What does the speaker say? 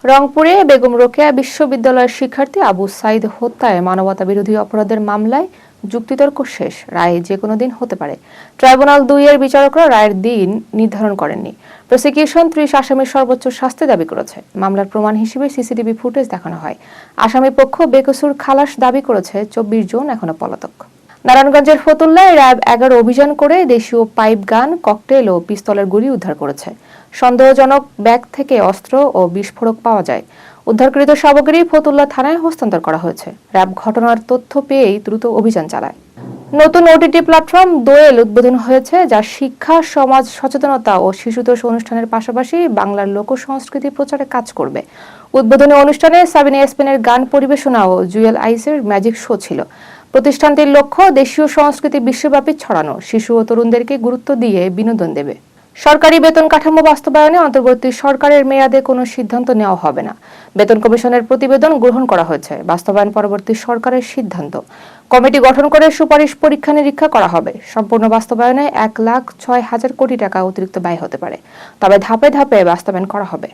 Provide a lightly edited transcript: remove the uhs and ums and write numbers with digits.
রংপুরে বেগম রোকেয়া বিশ্ববিদ্যালয়ের শিক্ষার্থী আবু সাইদ হত্যায় মানবতাবিরোধী অপরাধের মামলায় যুক্তিতর্ক শেষ, রায় যেকোনো দিন হতে পারে। ট্রাইব্যুনাল ২ এর বিচারকরা রায়ের দিন নির্ধারণ করেননি। প্রসিকিউশন ৩০ আসামির সর্বোচ্চ শাস্তি দাবি করেছে। মামলার প্রমাণ হিসেবে সিসিটিভি ফুটেজ দেখানো হয়। আসামি পক্ষ বেকসুর খালাস দাবি করেছে। ২৪ জন এখনো পলাতক। নারায়ণগঞ্জের ফতুল্লায় র্যাব ১১ অভিযান করে দেশীয় পাইপ গান, ককটেল ও পিস্তলের গুলি উদ্ধার করেছে। সন্দেহজনক ব্যাগ থেকে অস্ত্র ও বিস্ফোরক পাওয়া যায়। উদ্ধারকৃত সামগ্রী ফতুল্লা থানায় হস্তান্তর করা হয়েছে। র্যাব ঘটনার তথ্য পেয়েই দ্রুত অভিযান চালায়। নতুন ওটিটি প্ল্যাটফর্ম দোয়েল উদ্বোধন হয়েছে, যা শিক্ষা, সমাজ সচেতনতা ও শিশুতোষ অনুষ্ঠানের পাশাপাশি বাংলার লোকসংস্কৃতি প্রচারে কাজ করবে। উদ্বোধনী অনুষ্ঠানে সাবিনা ইয়াসমিনের গান পরিবেশনা ও জুয়েল আইসের ম্যাজিক শো ছিল। প্রতিষ্ঠানটির লক্ষ্য দেশীয় সংস্কৃতি বিশ্বব্যাপী ছড়ানো, শিশু ও তরুণদেরকে গুরুত্ব দিয়ে বিনোদন দেবে। সরকারি বেতন কাঠামো বাস্তবায়নে অন্তর্বর্তী সরকারের মেয়াদে কোনো সিদ্ধান্ত নেওয়া হবে না। বেতন কমিশনের প্রতিবেদন গ্রহণ করা হয়েছে। বাস্তবায়ন পরবর্তী সরকারের সিদ্ধান্ত। কমিটি গঠন করে সুপারিশ পরীক্ষা নিরীক্ষা করা হবে। সম্পূর্ণ বাস্তবায়নে ১,০৬,০০০ কোটি টাকা অতিরিক্ত ব্যয় হতে পারে, তবে ধাপে ধাপে বাস্তবায়ন করা হবে।